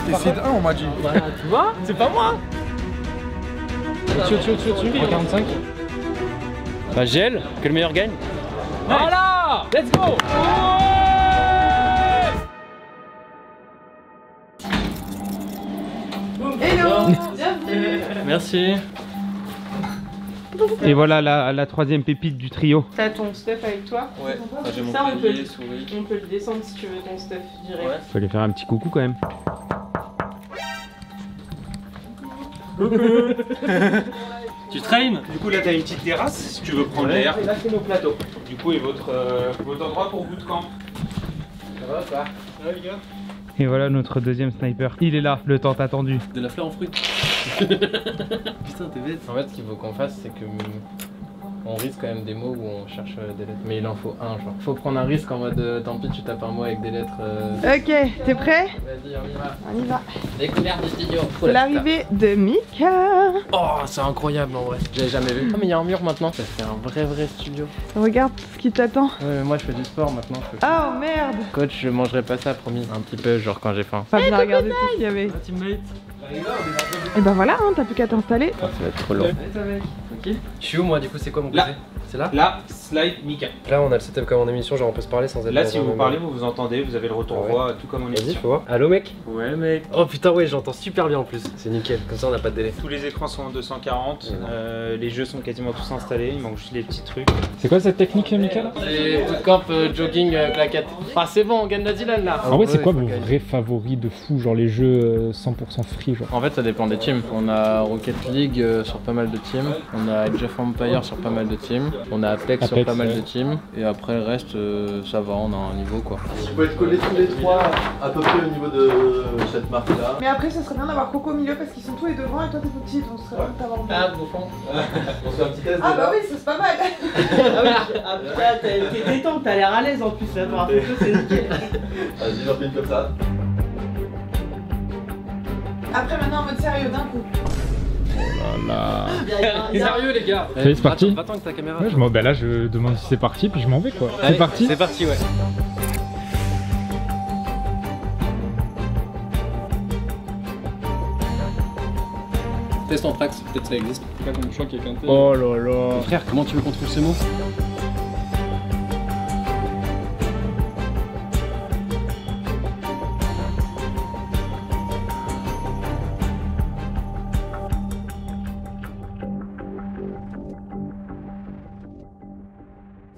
T'es seed 1 on m'a dit. Voilà, tu vois, c'est pas moi. Tu 45. Bah gel, que le meilleur gagne. Voilà, let's go. Hello. Merci. Et voilà la troisième pépite du trio. T'as ton stuff avec toi? Ouais, j'ai mon Ça, on clavier, peut- souris. On peut le descendre si tu veux ton stuff direct. Ouais. Faut lui faire un petit coucou quand même. Tu traînes? Du coup là t'as une petite terrasse si tu veux prendre l'air. Et là c'est nos plateaux. Du coup et votre endroit pour bootcamp. Ça va ça? Ouais les gars. Et voilà notre deuxième sniper. Il est là, le temps attendu. De la fleur en fruits. Putain, t'es bête. En fait, ce qu'il faut qu'on fasse, c'est que on risque quand même des mots où on cherche des lettres. Mais il en faut un, genre. Faut prendre un risque en mode tant pis, tu tapes un mot avec des lettres. Ok, t'es prêt? Vas-y, on y va. On y va. Découverte du studio. C'est l'arrivée de Mika. Oh, c'est incroyable en vrai. J'avais jamais vu. Ah, mais il y a un mur maintenant. Ça fait un vrai studio. Regarde ce qui t'attend. Ouais, mais moi je fais du sport maintenant. Je peux plus. Oh merde. Coach, je mangerai pas ça, promis. Un petit peu, genre quand j'ai faim. Pas bien regarder tout ce qu'il y avait. Teammate. Et ben voilà, hein, t'as plus qu'à t'installer. Ça va être trop long. Ok. Je suis où moi du coup, c'est quoi mon Là. côté? C'est là? Là, slide Mika. Là on a le setup comme en émission, genre on peut se parler sans être Là dans si un vous même- parlez vous vous entendez, vous avez le retour Ah ouais. voix, tout comme en Vas-y, émission. faut voir. Allô mec? Ouais mec. Oh putain ouais, j'entends super bien en plus. C'est nickel, comme ça on n'a pas de délai. Tous les écrans sont en 240, les jeux sont quasiment tous installés, il manque juste les petits trucs. C'est quoi cette technique, Mika là? C'est bootcamp, jogging, claquette. Ah c'est bon, on gagne la Dylan là. En vrai, c'est quoi faut vos gagner. vrais favoris de fou, genre les jeux 100% free genre? En fait, ça dépend des teams. On a Rocket League sur pas mal de teams. On a Age of Empire sur pas mal de teams. On a Apex sur Apex, pas mal ouais. de teams. Et après, le reste, ça va, on a un niveau quoi. Vous pouvez être collés tous les trois à peu près au niveau de cette marque là. Mais après, ça serait bien d'avoir Coco au milieu parce qu'ils sont tous les devant et toi t'es tout petit, donc ce serait bien de t'avoir au milieu. Ah, bouffon. On se fait un petit test Ah déjà. bah oui, ça, c'est pas mal. Ah putain, t'es détente, t'as l'air à l'aise en plus là, pour un photo, c'est nickel. Vas-y, j'en fais une comme ça. Après maintenant en mode sérieux d'un coup. Voilà. Sérieux les gars? Ça y est, c'est parti? Va-t'en avec ta caméra. Ouais, bah là je demande si c'est parti puis je m'en vais quoi. Allez, C'est parti? C'est parti ouais. Test en prax, peut-être ça existe. Pas comme choix qui est quinté. Oh là là. Frère, comment tu veux qu'on trouve ces mots?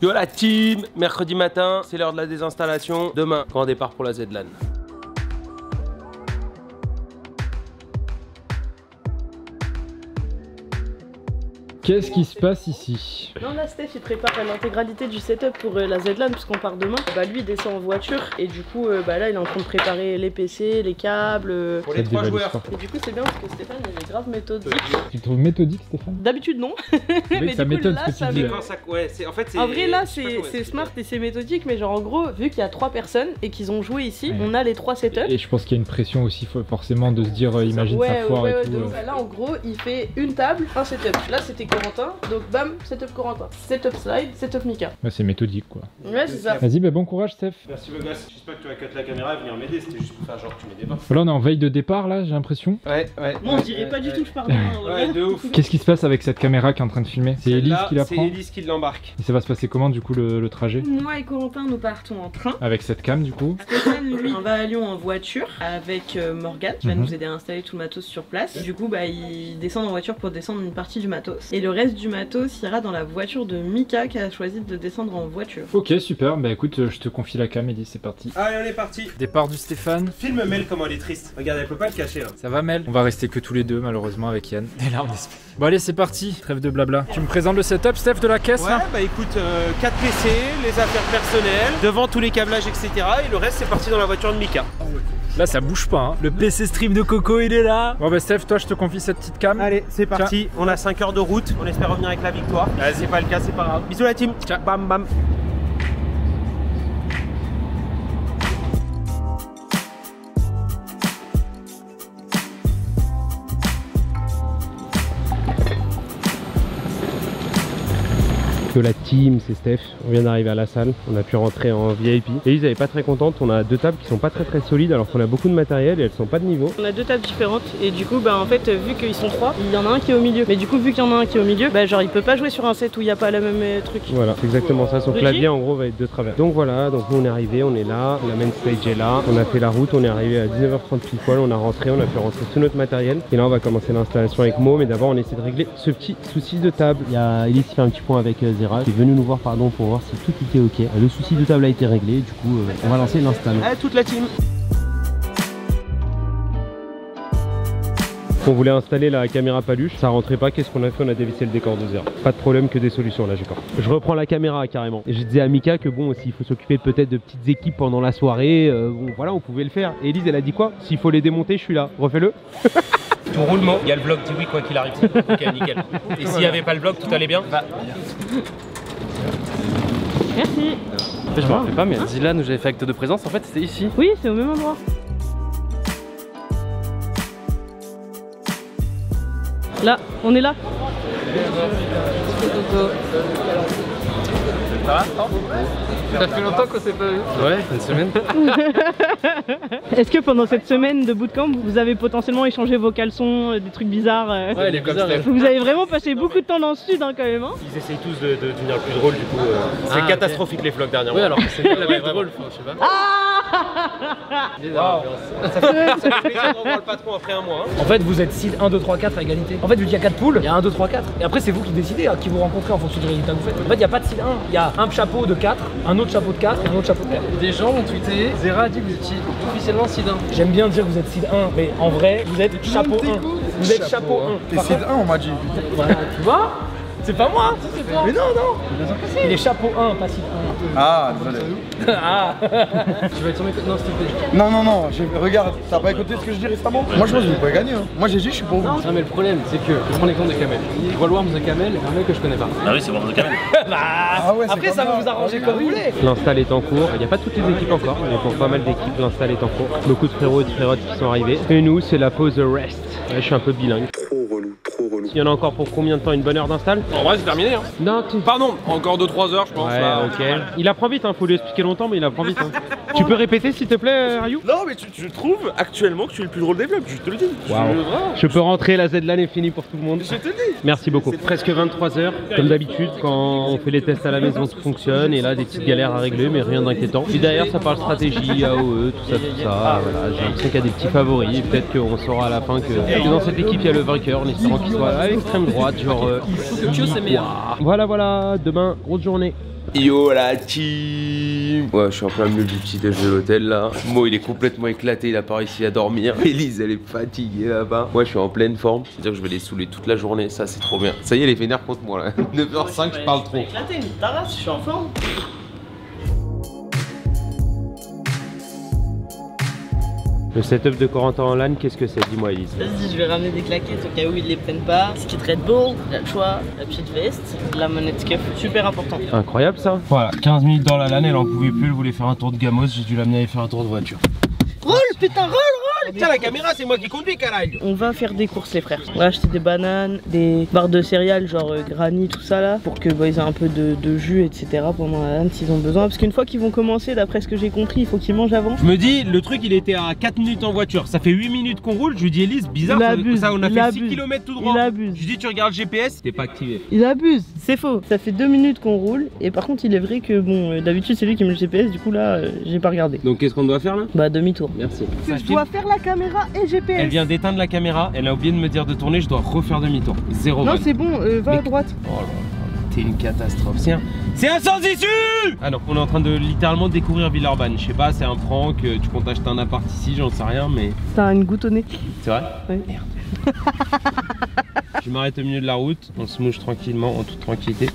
Yo la team, mercredi matin, c'est l'heure de la désinstallation. Demain, grand départ pour la Z-LAN. Qu'est-ce qui se passe ici? Non, là, Steph, il prépare l'intégralité du setup pour la Z-LAN, puisqu'on part demain. Bah, lui, il descend en voiture, et du coup, bah là, il est en train de préparer les PC, les câbles. Pour les 3 joueurs. Et du coup, c'est bien parce que Stéphane, il est grave méthodique. Tu le trouves méthodique, Stéphane? D'habitude, non. Oui, ça du coup, m'étonne là, ce que ça tu dis. me- Quand ça, ouais, c'est en fait c'est. En vrai, là, je sais pas c'est comment c'est expliquer. smart et c'est méthodique, mais genre, en gros, vu qu'il y a 3 personnes et qu'ils ont joué ici, Ouais. on a les 3 setups. Et je pense qu'il y a une pression aussi forcément de se dire imagine ça foire et tout. de ouf. Là, en gros, il fait une table, un setup. Là, c'était Corentin, donc bam, setup Corentin. Setup slide, setup Mika. Ouais, c'est méthodique quoi. Ouais, c'est ça. Vas-y, bah bon courage Steph. Merci le gars, j'espère que tu vas cut la caméra et venir m'aider, c'était juste pour faire genre que tu m'aidais pas. Voilà, on est en veille de départ là, j'ai l'impression. Ouais. Bon, on dirait pas du tout que je pars demain. Ouais, de ouf. Qu'est-ce qui se passe avec cette caméra qui est en train de filmer? C'est Elise Celle-là, qui la C'est prend? Elise qui l'embarque. Et ça va se passer comment du coup le trajet? Moi et Corentin, nous partons en train. Avec cette cam du coup? Stéphane, lui, on va à Lyon en voiture avec Morgane qui va Mhm. nous aider à installer tout le matos sur place. Du coup, bah, ils descendent en voiture pour descendre une partie du matos. Et le reste du matos ira dans la voiture de Mika qui a choisi de descendre en voiture. Ok, super, bah écoute, je te confie la cam Elise, c'est parti. Allez, on est parti. Départ du Stéphane. Filme Mel comment elle est triste. Regarde, elle peut pas le cacher là. Ça va Mel? On va rester que tous les deux malheureusement avec Yann. Des larmes d'esprit. Bon allez c'est parti, trêve de blabla. Tu me présentes le setup Steph de la caisse Ouais, là? bah écoute, 4 PC, les affaires personnelles, devant tous les câblages, etc. Et le reste, c'est parti dans la voiture de Mika. Là ça bouge pas hein. Le PC stream de Coco il est là. Bon bah Steph, toi je te confie cette petite cam. Allez, c'est parti. On a 5 heures de route. On espère revenir avec la victoire. C'est pas le cas, c'est pas grave. Bisous la team. Ciao. Bam bam. que la team, c'est Steph. On vient d'arriver à la salle, on a pu rentrer en VIP. Elise elle est pas très contente, on a deux tables qui sont pas très solides alors qu'on a beaucoup de matériel et elles sont pas de niveau. On a deux tables différentes et du coup bah en fait vu qu'ils sont trois, il y en a un qui est au milieu. Mais du coup vu qu'il y en a un qui est au milieu, bah genre il peut pas jouer sur un set où il n'y a pas la même truc. Voilà, c'est exactement ça, son clavier en gros va être de travers. Donc voilà, donc nous on est arrivé, on est là, la main stage est là, on a fait la route, on est arrivé à 19h30 pile poil, on a rentré, on a fait rentrer tout notre matériel et là on va commencer l'installation avec Mo, mais d'abord on essaie de régler ce petit souci de table. Il y a Elise qui fait un petit point avec Zera qui est venue nous voir pour voir si tout était ok. Le souci de table a été réglé, du coup on va lancer l'installation. Allez, toute la team. On voulait installer la caméra paluche, ça rentrait pas, qu'est-ce qu'on a fait? On a dévissé le décor de Zera. Pas de problème, que des solutions là, je reprends la caméra carrément. Et je disais à Mika que bon, s'il faut s'occuper peut-être de petites équipes pendant la soirée, bon voilà, on pouvait le faire. Et Elise elle a dit quoi? S'il faut les démonter, je suis là, refais-le. Ton roulement, il y a le vlog, dis oui quoi qu'il arrive. Ok, nickel. Et s'il n'y avait pas le vlog, tout allait bien? Merci. En fait je me rappelle pas, mais Zilan où j'avais fait acte de présence, en fait c'était ici. Oui, c'est au même endroit. Là, on est là. Ça va? Ça fait longtemps qu'on s'est pas vu. Ouais, une semaine. Est-ce que pendant cette semaine de bootcamp, vous avez potentiellement échangé vos caleçons, des trucs bizarres Ouais, les bizarres. Vous avez vraiment passé beaucoup de temps dans le sud hein, quand même. Hein. Ils essayent tous de devenir plus drôles du coup. C'est catastrophique les vlogs dernièrement. Oui, alors c'est pas la plus drôle, je sais pas. Ça fait plaisir de revoir le patron après un mois. En fait, vous êtes seed 1, 2, 3, 4 à égalité. En fait, vu qu'il y a 4 poules, il y a 1, 2, 3, 4. Et après, c'est vous qui décidez à qui vous rencontrez en fonction du résultat que vous faites. En fait, il n'y a pas de seed 1. Il y a un chapeau de 4, un autre chapeau de 4 et un autre chapeau de 4. Des gens ont tweeté, Zera a dit que vous étiez officiellement seed 1. J'aime bien dire que vous êtes seed 1, mais en vrai, vous êtes chapeau 1. Vous êtes chapeau 1. T'es seed 1, on m'a dit. Voilà, tu vois? C'est pas moi, c'est toi. Mais non, non. Il est chapeau 1, pas seed 1. Ah, désolé. Ah. Tu vas être sur mes côtés? Non, s'il te plaît. Non, non, non, regarde, t'as pas écouté ce que je dis récemment? Moi je pense que vous pouvez gagner. Hein. Moi j'ai dit, je suis pour vous. Non, mais le problème, c'est que je prends l'exemple de Kamel. World the Kamel est un mec que je connais pas. Ah oui, c'est World the Kamel. Ah ouais, Après, ça va vous arranger comme vous voulez. L'install est en cours, il n'y a pas toutes les équipes encore, mais pour pas mal d'équipes, l'install est en cours. Beaucoup de frérots et de frérottes qui sont arrivés. Et nous, c'est la pause rest. Ouais, je suis un peu bilingue. Trop relou, trop relou. Il y en a encore pour combien de temps? Une bonne heure d'install? En vrai, c'est terminé. Hein. Non, Pardon, encore 2-3 heures, je pense. ouais, là. ok. Il apprend vite, hein, faut lui expliquer longtemps, mais il apprend vite. Hein. Tu peux répéter s'il te plaît, Ryu? Non, mais je trouve actuellement que tu es le plus drôle des vlogs, je te le dis. Wow. Je peux rentrer, la Z-LAN est finie pour tout le monde. Je te le dis. Merci beaucoup. Presque 23 h, comme d'habitude, quand on fait les tests à la maison, ça fonctionne. Et là, des petites galères à régler, mais rien d'inquiétant. Puis derrière, ça parle stratégie, AOE, tout ça. Voilà, j'ai l'impression qu'il y a des petits favoris. Et peut-être qu'on saura à la fin que dans cette équipe, il y a le vainqueur, en espérant qu'il soit à l'extrême droite, genre. Tokyo, c'est meilleur. Voilà, demain, grosse journée. Yo la team. Ouais, je suis en plein milieu du petit déj de l'hôtel là. Mo il est complètement éclaté, il a pas réussi à dormir. Elise elle est fatiguée là-bas. Moi je suis en pleine forme, c'est-à-dire que je vais les saouler toute la journée, ça c'est trop bien. Ça y est, elle est vénère contre moi là. 9h05 je parle trop. Éclaté, une tarasse, je suis en forme. Le setup de Corentin en LAN, qu'est-ce que c'est? Dis-moi Elise. Vas-y, je vais ramener des claquettes au cas où ils les prennent pas. Ce qui est Red Bull, la choix, la petite veste, la monette cuff, super important. Incroyable ça. Voilà, 15 minutes dans la LAN, elle en pouvait plus, elle voulait faire un tour de gamos, j'ai dû l'amener aller faire un tour de voiture. Roule, putain, roule! Tiens, la caméra, c'est moi qui conduis, caralho. On va faire des courses les frères. On va acheter des bananes, des barres de céréales genre granny, tout ça là, pour que ils aient un peu de jus, etc. pendant la LAN s'ils ont besoin. Parce qu'une fois qu'ils vont commencer, d'après ce que j'ai compris, il faut qu'ils mangent avant. Je me dis, le truc il était à 4 minutes en voiture, ça fait 8 minutes qu'on roule, je lui dis Elise, bizarre, ça on a fait 6 km tout droit. Il abuse. Je lui dis tu regardes le GPS, t'es pas activé. Il abuse, c'est faux. Ça fait 2 minutes qu'on roule, et par contre il est vrai que bon, d'habitude c'est lui qui met le GPS, du coup là, j'ai pas regardé. Donc qu'est-ce qu'on doit faire là? Bah demi-tour. Merci. Je dois faire la caméra et GPS. Elle vient d'éteindre la caméra, elle a oublié de me dire de tourner, je dois refaire demi-tour. 0 Non bonne. c'est bon, va à droite. Oh là là, t'es une catastrophe. C'est un sans issue. Ah non, on est en train de littéralement découvrir Villeurbanne. Je sais pas, c'est un prank, tu comptes acheter un appart ici, j'en sais rien, mais... T'as une goutte au nez. C'est vrai? Oui. Merde. Je m'arrête au milieu de la route, on se mouche tranquillement, en toute tranquillité.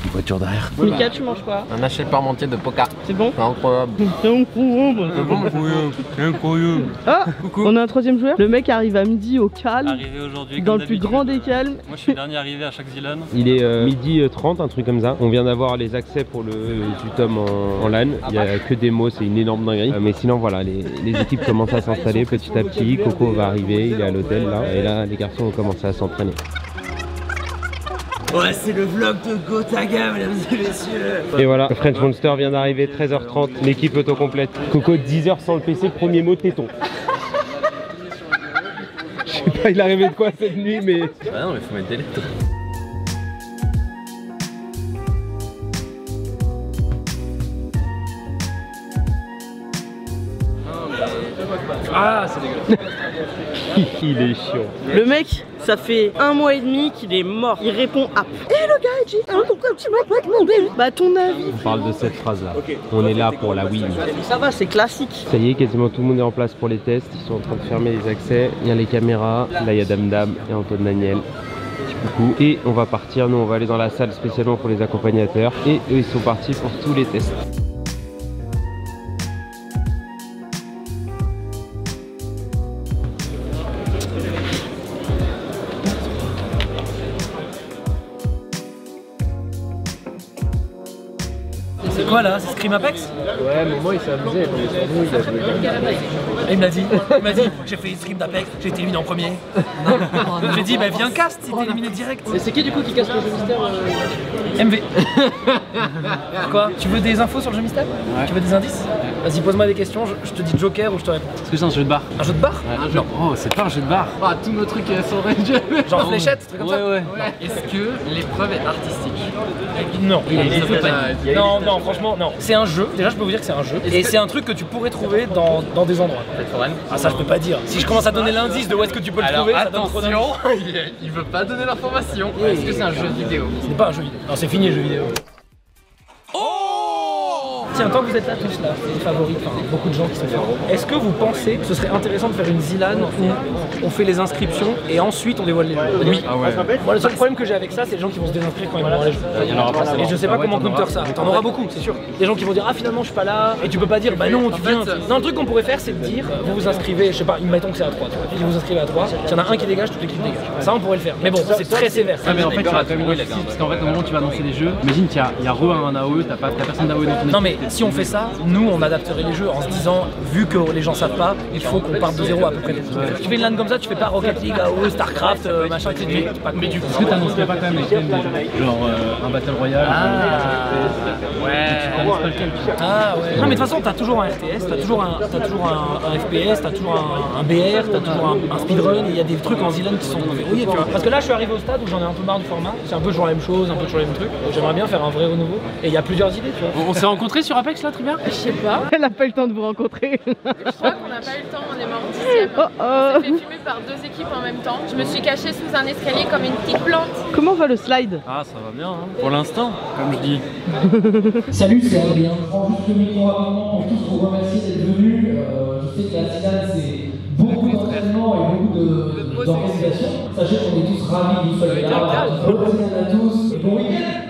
Une voiture derrière. Mika, tu manges quoi? Un hachette parmentier de Poca. C'est bon? C'est incroyable. C'est incroyable. Ah, on a un troisième joueur. Le mec arrive à midi au calme. Arrivé aujourd'hui dans le plus grand des calmes. Moi je suis le dernier arrivé à chaque Zilan. Il est midi 30, un truc comme ça. On vient d'avoir les accès pour le Zutom en LAN. Il n'y a que des mots, c'est une énorme dinguerie. Mais sinon voilà, les équipes commencent à s'installer petit à petit. Coco va arriver, il est à l'hôtel là. Et là les garçons ont commencé à s'entraîner. Ouais, c'est le vlog de Gotaga, mesdames et messieurs. Et voilà, le French Monster vient d'arriver, 13h30, l'équipe autocomplète. Coco, 10h sans le PC, premier mot téton. Je sais pas, il a rêvé de quoi cette nuit, mais... Bah non, mais faut mettre des lettres. Ah, c'est dégueulasse. Il est chiant. Le mec, ça fait 1 mois et demi qu'il est mort. Il répond à. Et le gars, pourquoi tu m'as pas demandé? Bah, ton avis. On parle de cette phrase-là. On est là pour la win. Ça va, c'est classique. Ça y est, quasiment tout le monde est en place pour les tests. Ils sont en train de fermer les accès. Il y a les caméras. Là, il y a Dame Dame et Antoine Daniel. Petit coucou. Et on va partir. Nous, on va aller dans la salle spécialement pour les accompagnateurs. Et eux, ils sont partis pour tous les tests. C'est quoi là? C'est Scream Apex? Ouais, mais moi il s'est amusé. Il me l'a dit, j'ai fait Scream d'Apex, j'ai été éliminé en premier. J'ai dit, bah viens cast, t'es éliminé direct. Et c'est qui du coup qui casse le jeu mystère MV. Quoi? Tu veux des infos sur le jeu mystère? Ouais. Tu veux des indices? Vas-y, pose-moi des questions, je te dis Joker ou je te réponds. Est-ce que c'est un jeu de bar? Un jeu de bar? Ouais. Un jeu... Oh, c'est pas un jeu de bar. Ah, tous nos trucs sont rangés. Genre fléchette, truc comme ça? Ouais. Est-ce que l'épreuve est artistique? Non. Non, franchement, non. C'est un jeu, déjà je peux vous dire que c'est un jeu. Et c'est un truc que tu pourrais trouver dans des endroits. Ah, ça je peux pas dire. Si je commence à donner l'indice de où est-ce que tu peux le trouver, ça donne trop d'indices. Il veut pas donner l'information. Est-ce que c'est un jeu vidéo? Ce n'est pas un jeu vidéo. Non, c'est fini le jeu vidéo. Tiens, tant que vous êtes là tous là, c'est les favoris, enfin beaucoup de gens qui sont favoris. Est-ce que vous pensez que ce serait intéressant de faire une Zilan où on fait les inscriptions et ensuite on dévoile les jeux? Oui. Ah ouais. Moi le seul problème que j'ai avec ça, c'est les gens qui vont se désinscrire quand ils vont voir les jeux. Il y en aura pas. Et je sais pas comment counter ça. T'en auras beaucoup, c'est sûr. Des gens qui vont dire ah finalement je suis pas là et tu peux pas dire bah non tu viens. Non, le truc qu'on pourrait faire c'est de dire vous vous inscrivez, je sais pas, mettons que c'est à 3, tu vois. Puis vous vous inscrivez à 3, s'il y en a un qui dégage, toute l'équipe dégage. Ça on pourrait le faire. Mais bon, c'est très sévère. Ah mais en fait tu as quand même une parce qu'en fait au moment où tu vas annoncer les jeux, imagine qu'il y a un AOE, t'as personne d'AOE dans ton équipe. Non mais si on fait ça, nous on adapterait les jeux en se disant vu que les gens savent pas, il faut qu'on parte de zéro à peu près. Tu fais une LAN comme ça, tu fais pas Rocket League, AOE, Starcraft, machin, etc. Mais du coup, est-ce que t'annoncerais pas quand même les thèmes des jeux? Genre un Battle Royale? Ah ouais. Non mais de toute façon t'as toujours un RTS, t'as toujours un FPS, t'as toujours un BR, t'as toujours un speedrun, il y a des trucs en Zilan qui sont verrouillés, tu vois. Parce que là je suis arrivé au stade où j'en ai un peu marre du format, c'est un peu toujours la même chose, un peu toujours les mêmes trucs. J'aimerais bien faire un vrai renouveau et il y a plusieurs idées, tu vois. On s'est rencontrés sur Apex là, Trivia? Je sais pas. Elle a pas eu le temps de vous rencontrer. Je crois qu'on n'a pas eu le temps, on est mort dixième. On s'est fait fumer par 2 équipes en même temps. Je me suis cachée sous un escalier comme une petite plante. Comment va le slide? Ah ça va bien hein. Pour l'instant, comme je dis. Salut, c'est Adrien. Je prends juste le micro rapidement pour tous vous remercier d'être venus. Je sais que la finale c'est beaucoup d'entraînement et beaucoup d'organisation. Sachez qu'on est tous ravis que vous soyez là. Bonne semaine à tous et bon week-end.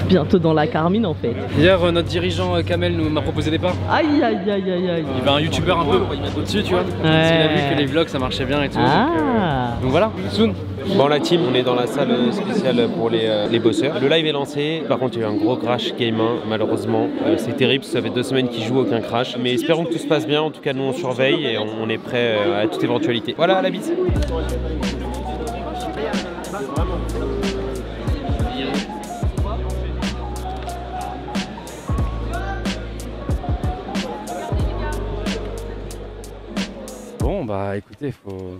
Bientôt dans la Carmine en fait. Hier notre dirigeant Kamel m'a proposé des parts. Aïe. Il y avait un youtubeur un peu pour y mettre au-dessus tu vois. Parce qu'il a vu que les vlogs ça marchait bien et tout. Donc voilà, soon. Bon la team, on est dans la salle spéciale pour les bosseurs. Le live est lancé, par contre il y a eu un gros crash Game 1 malheureusement. C'est terrible, ça fait 2 semaines qu'ils jouent, aucun crash. Mais espérons que tout se passe bien, en tout cas nous on surveille et on est prêt à toute éventualité. Voilà la bise. Bon bah écoutez, faut...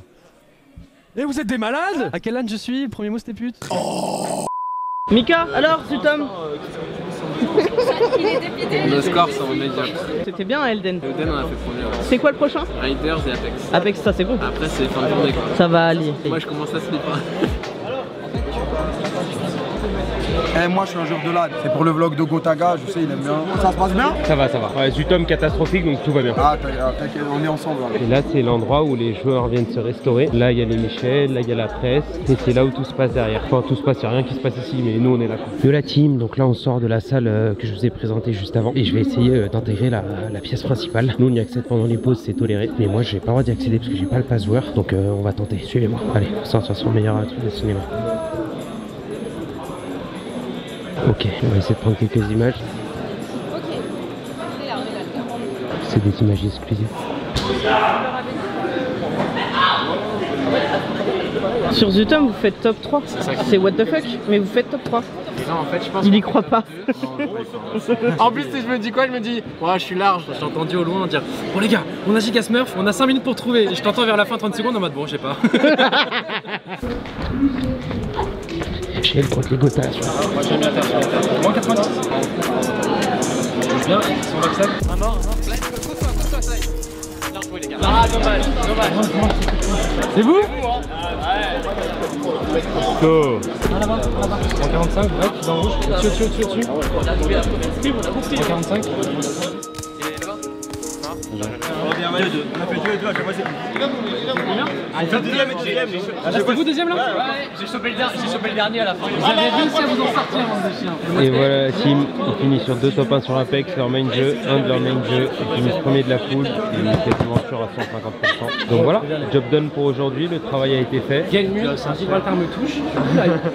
Et vous êtes des malades? À quel âne je suis? Premier mot c'était pute. Oh. Mika, alors Zutom? Le score c'est en médiocre. C'était bien Elden. Elden on a fait premier. C'est quoi le prochain? Raiders et Apex. Apex ça c'est bon. Après c'est fin de journée quoi. Ça va aller. Moi je commence à slipper. Moi je suis un joueur de LAN, c'est pour le vlog de Gotaga, je sais il aime bien. Ça se passe bien? Ça va. Ouais, Zutom catastrophique donc tout va bien. Ah t'inquiète, on est ensemble. Là. Et là c'est l'endroit où les joueurs viennent se restaurer. Là il y a les Michel, là il y a la presse. Et c'est là où tout se passe derrière. Enfin tout se passe, il n'y a rien qui se passe ici mais nous on est là. De la team, donc là on sort de la salle que je vous ai présentée juste avant. Et je vais essayer d'intégrer la pièce principale. Nous on y accède pendant les pauses, c'est toléré. Mais moi j'ai pas le droit d'y accéder parce que j'ai pas le pass joueur. Donc on va tenter, suivez-moi. Allez, ça de toute façon meilleur truc de cinéma. Ok, on va essayer de prendre quelques images. C'est des images exclusives. Sur Zutom, vous faites top 3. C'est what the fuck, mais vous faites top 3. Non, en fait, je pense il y croit pas. En plus, si je me dis quoi, je me dis, ouais, je suis large. J'ai entendu au loin dire, bon les gars, on a Giga Smurf, on a 5 minutes pour trouver. Et je t'entends vers la fin 30 secondes en mode, bon, je sais pas. J'ai le contre les gotas. Moi, j'aime bien faire sur les tables. Moins 90. Bien, si on accepte. Un mort, Ah, dommage. C'est vous? Go. Ah, là-bas. 145, break, dans le rouge. Dessus. 145. On a fait 2-2 à chaque fois, c'est C'était vous deuxième là? Ouais, j'ai chopé le dernier à la fin. Vous avez réussi à vous en sortir, mon chien. Et voilà la team, ils finissent sur 2 top 1 sur Apex, leur main jeu, un de leur main jeu, ils finissent premier de la poule, ils finissent quasiment sur à 150%. Donc voilà, job done pour aujourd'hui, le travail a été fait. Ganmul, Gibraltar me touche.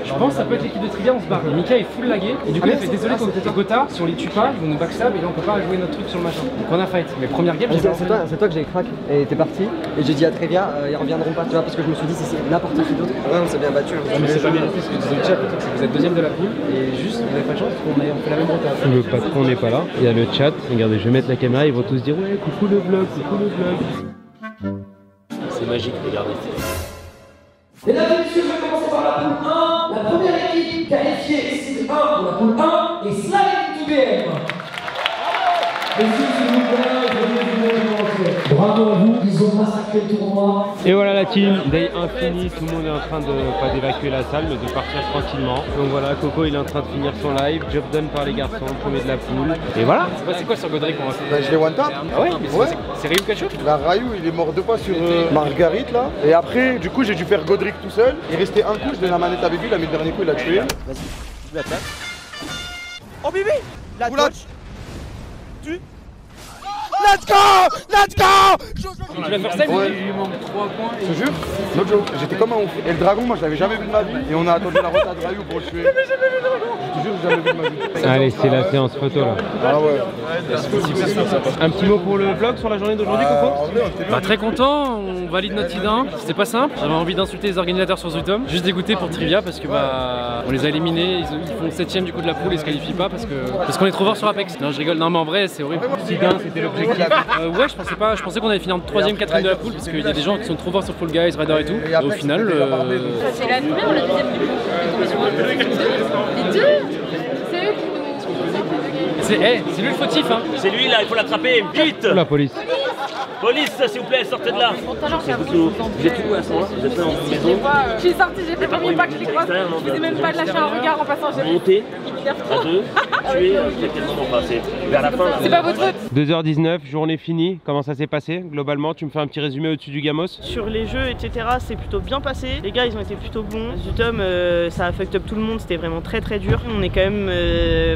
Je pense que ça peut être l'équipe de Trivia, on se barre. Mika est full lagué. Et du coup, il fait désolé qu'on était Gotha, si on les tue pas, ils vont nous backstab et là on peut pas jouer notre truc sur le machin. Donc on a fight. Mais première game, c'est toi que j'ai crack et t'es parti. Et j'ai dit à Trivia, ils reviendront pas, tu vois, parce que je me suis dit, si c'est n'importe qui d'autre. Ouais, on s'est bien battu. Mais c'est pas bien fait ce que disait le chat, le truc c'est que vous êtes deuxième de la poule et juste vous avez pas de chance parce qu'on fait la même rotation. Le patron n'est pas là, il y a le chat, regardez, je vais mettre la caméra, ils vont tous dire ouais, coucou le vlog, coucou le vlog. C'est magique, regardez. Mesdames et messieurs, je vais commencer par la poule 1. La première équipe qualifiée ici de 1 pour la poule 1 est Slide to BM. Bravo à vous, ils ont massacré le tournoi. Et voilà la team, day infini, tout le monde est en train de, pas d'évacuer la salle, mais de partir tranquillement. Donc voilà, Coco il est en train de finir son live, job done par les garçons, premier de la poule. Et voilà. C'est quoi sur Godric qu'on va faire? Je l'ai one tap. Ah ouais, c'est Ryu Kacho? La Ryu il est mort 2 fois sur Marguerite là. Et après du coup j'ai dû faire Godric tout seul. Il restait un coup, je donne la manette avec lui, il a mis le dernier coup, il a tué. Vas-y, je l'attaque. Oh bébé! La dodge! Tu? Let's go! Let's go! Tu vas faire ça, il lui manque 3 points. Je te jure, no joke, j'étais comme un ouf. Et le dragon, moi je l'avais jamais vu de ma vie. Et on a attendu la rota de Ryu pour le tuer. Je te jure, j'ai jamais vu de ma vie. Allez, c'est la séance photo là. Ah ouais. Un petit mot pour le vlog sur la journée d'aujourd'hui, Coco? Bah très content, on valide notre idée. C'était pas simple, j'avais envie d'insulter les organisateurs sur Zutom. Juste dégoûté pour Trivia parce que bah on les a éliminés, ils font 7ème du coup de la poule et se qualifient pas parce qu'on est trop fort sur Apex. Non je rigole, non mais en vrai c'est horrible. C'était l'objectif. Ouais je pensais qu'on allait finir en 3ème, 4ème de la poule parce qu'il y a des gens qui sont trop forts sur Fall Guys, Raider et tout. Et au final... C'est la numéro le deuxième du coup. Les deux. C'est eux qui nous... C'est lui le fautif hein. C'est lui là, il faut l'attraper, vite! Oh, la police. Police, s'il vous plaît, sortez de là! Vous êtes où à ce moment-là? Vous êtes en maison? Je suis sortie, j'ai fait le premier pas que je les croise. Je faisais même pas de lâcher un regard en passant. Montez à 2, tuer, c'est quel moment passer? Vers la fin. C'est pas votre faute. 2h19, journée finie, comment ça s'est passé globalement? Tu me fais un petit résumé au-dessus du Gamos? Sur les jeux, etc., c'est plutôt bien passé. Les gars, ils ont été plutôt bons. Zutom, ça a fucked up tout le monde, c'était vraiment très très dur. On est quand même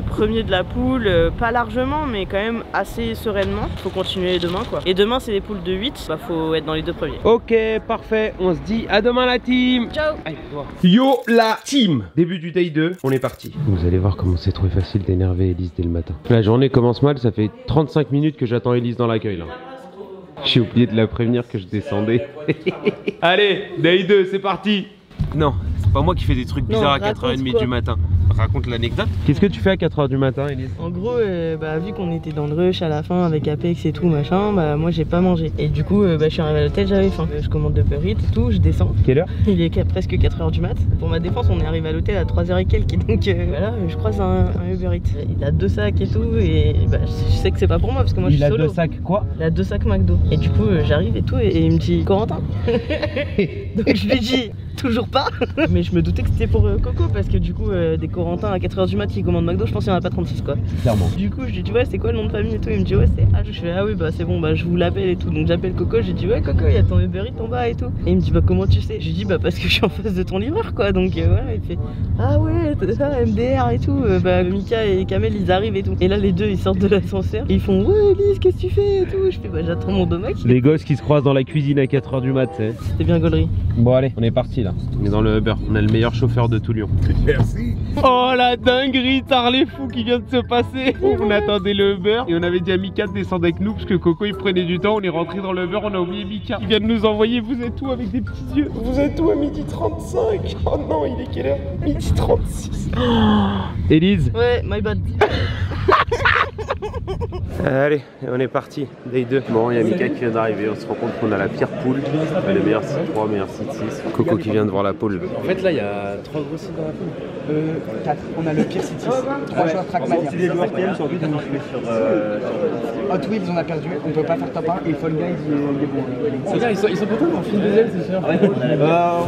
premier de la poule, pas largement, mais quand même assez sereinement. Faut continuer demain quoi. Et demain, c'est des poules de 8, bah faut être dans les 2 premiers. Ok, parfait, on se dit à demain la team. Ciao. Allez, yo la team. Début du day 2, on est parti. Vous allez voir comment c'est trop facile d'énerver Elise dès le matin. La journée commence mal, ça fait 35 minutes que j'attends Elise dans l'accueil là. J'ai oublié de la prévenir que je descendais. Allez, day 2, c'est parti. Non, c'est pas moi qui fais des trucs bizarres Non, à 4h30 du matin. Raconte l'anecdote. Qu'est-ce que tu fais à 4h du matin, Elise? En gros, vu qu'on était dans le rush à la fin avec Apex et tout machin, bah moi j'ai pas mangé. Et du coup, je suis arrivé à l'hôtel, j'avais faim. Je commande de Uber Eats et tout, je descends. Quelle heure? Il est presque 4h du mat. Pour ma défense, on est arrivé à l'hôtel à 3h et quelques. Donc voilà, je croise un Uber Eats. Il a 2 sacs et tout. Et bah, je sais que c'est pas pour moi parce que moi je suis solo. Il a 2 sacs quoi? Il a 2 sacs McDo. Et du coup, j'arrive et tout. Et il me dit Corentin. Donc je lui dis toujours pas. Mais je me doutais que c'était pour Coco parce que du coup, des Corentins à 4h du mat qui commandent McDo, je pense qu'il n'y en a pas 36 quoi. Clairement. Du coup, je lui dis ouais, c'est quoi le nom de famille et tout. Il me dit ouais, c'est H. Je fais ah oui, bah c'est bon, bah je vous l'appelle et tout. Donc j'appelle Coco, je lui dis ouais, Coco, il y a ton Uber Eats en bas et tout. Et il me dit bah comment tu sais? Je lui dis bah parce que je suis en face de ton livreur quoi. Donc voilà, il fait ah ouais, ça, MDR et tout. Bah Mika et Kamel ils arrivent et tout. Et là, les deux ils sortent de l'ascenseur. Ils font ouais, Elise, qu'est-ce que tu fais et tout. Je fais bah j'attends mon domac. Les gosses qui se croisent dans la cuisine à 4h du mat, c'est. C'était bien gaulerie. Bon, allez, on est parti. parti là. On est dans le Uber, on a le meilleur chauffeur de tout Lyon. Merci. Oh la dinguerie, tarlé fou qui vient de se passer. On attendait le Uber et on avait dit à Mika de descendre avec nous parce que Coco il prenait du temps. On est rentré dans le Uber, on a oublié Mika. Il vient de nous envoyer, vous êtes où avec des petits yeux? Vous êtes où à 12h35? Oh non, il est quelle heure? 12h36. Élise? Ouais, my bad. Allez, on est parti, day 2. Bon, il y a Mika qui vient d'arriver, on se rend compte qu'on a la pire poule. Le meilleur site 3, meilleur site 6. Coco qui vient de voir la poule. En fait, là, il y a 3 gros sites dans la poule. 4. On a le pire site 6. 3 joueurs Trackmania. Si les joueurs TM sont vite, on jouer sur Hot Wheels, on a perdu. On peut pas faire top 1. Et Fall Guys, il est bon. C'est bien, ils sont contents qu'on file des ailes, c'est sûr.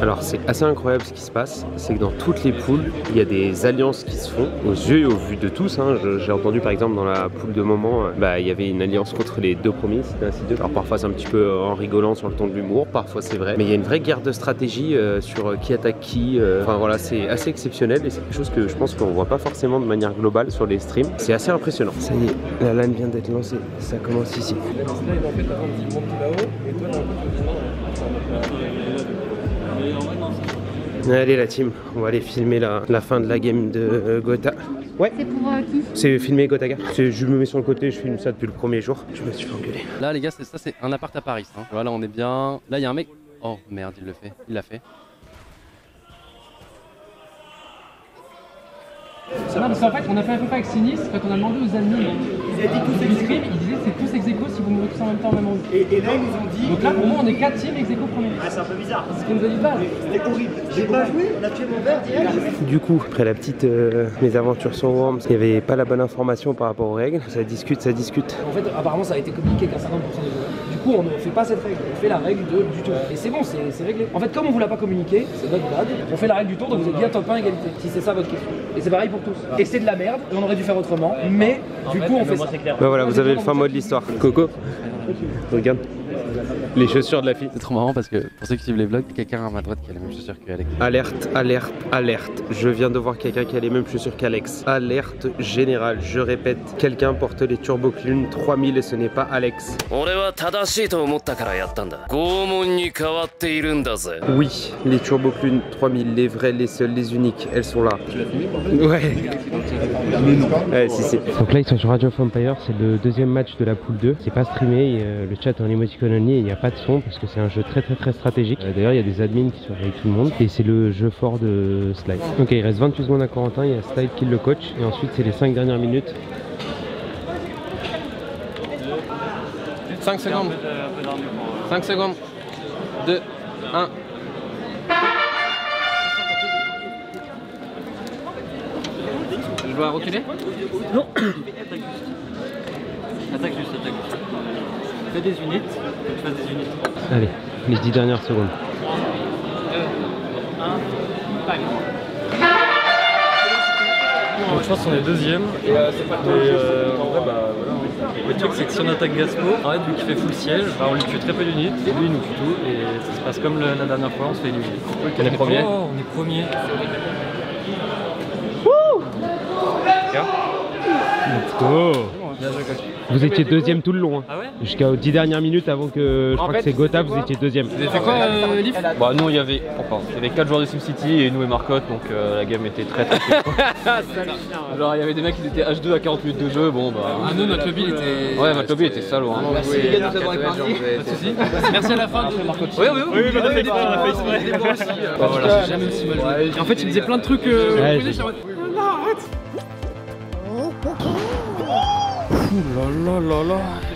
Alors, c'est assez incroyable ce qui se passe. C'est que dans toutes les poules, il y a des alliances qui se font aux yeux et au vu de tous. Hein. J'ai entendu par exemple dans la poule de moment, il y avait une alliance contre les 2 premiers, c'était un 6-2. Alors parfois c'est un petit peu en rigolant sur le ton de l'humour, parfois c'est vrai. Mais il y a une vraie guerre de stratégie sur qui attaque qui. Enfin voilà, c'est assez exceptionnel et c'est quelque chose que je pense qu'on voit pas forcément de manière globale sur les streams. C'est assez impressionnant. Ça y est, la LAN vient d'être lancée. Ça commence ici. Allez la team, on va aller filmer la fin de la game de Gotha. Ouais. C'est pour qui? C'est filmer Gotaga. Je me mets sur le côté, je filme ça depuis le premier jour. Je me suis fait engueuler. Là les gars, ça c'est un appart à Paris. Hein. Voilà, on est bien. Là il y a un mec. Oh merde, il le fait. Il l'a fait. Non, parce qu'en fait, on a fait un peu avec Sinistre, quand on a demandé aux admins Ils avaient dit tous ex aequo. ils disaient c'est tous ex aequo si vous me tous en même temps, même en Et là, ils nous ont dit. Donc là, pour moi, on est 4 teams ex aequo premier. Ah, c'est un peu bizarre. C'est ce qu'on nous a dit de base. C'était horrible. J'ai pas joué, on a tué mon verre direct. Du coup, après la petite mésaventure sur Worms, il n'y avait pas la bonne information par rapport aux règles. Ça discute, ça discute. En fait, apparemment, ça a été communiqué qu'un certain nombre de joueurs. Du coup, on ne fait pas cette règle, on fait la règle du tour. Et c'est bon, c'est réglé. En fait, comme on vous l'a pas communiqué, c'est notre bad, on fait la règle du tour, donc vous êtes bien top 1 égalité. Si c'est ça votre question. Et c'est pareil pour tous. Et c'est de la merde, et on aurait dû faire autrement, mais du coup, on fait ça. Bah voilà, vous avez le fin mot de l'histoire. Coco, regarde. Les chaussures de la fille. C'est trop marrant parce que pour ceux qui suivent les vlogs, quelqu'un à ma droite qui a les mêmes chaussures qu'Alex. Alerte, alerte, alerte. Je viens de voir quelqu'un qui a les mêmes chaussures qu'Alex. Alerte générale, je répète, quelqu'un porte les Turbo Clune 3000 et ce n'est pas Alex. Oui, les Turbo Clune 3000, les vrais, les seuls, les uniques, elles sont là. Tu l'as filmé? Ouais. Mais non. Ouais, si. Donc là, ils sont sur Age of Empires, c'est le deuxième match de la poule 2. C'est pas streamé, le chat en emoticon only et il n'y a pas de son parce que c'est un jeu très stratégique. D'ailleurs, il y a des admins qui surveillent tout le monde et c'est le jeu fort de Slide. Ok, il reste 28 secondes à Corentin, il y a Slide qui le coach et ensuite c'est les 5 dernières minutes. 5 secondes. 5 secondes. 2, 1. Je dois reculer? Non. Attaque juste, attaque. Fais des unités, tu fasses des unités. Allez, les 10 dernières secondes. 2, 1, bang. Je pense qu'on est deuxième. Mais en vrai, voilà. Le truc, c'est que si on attaque Gaspo, en fait, vu qu'il fait full siège, on lui tue très peu d'unités. Lui, il nous tue tout. Et ça se passe comme la dernière fois, on se fait éliminer. On est premier. Oh, on est premier. Let's go. Vous étiez deuxième tout le long, hein. Ah ouais? Jusqu'aux 10 dernières minutes avant que je crois que c'est Gotha, vous étiez deuxième. Vous avez fait quoi, Elif? Bah nous il y avait 4 joueurs de SimCity et nous et Marcotte, donc la game était très genre il y avait des mecs qui étaient H2 à 40 minutes de jeu, bon bah... Ah nous notre lobby il était... Ouais notre lobby était salaud hein. Merci les gars de nous avoir épargnés. Pas de soucis. Merci à la fin de Marcotte. Oui, on a fait exprès. Voilà, j'ai jamais aussi mal joué. Et en fait il faisait plein de trucs...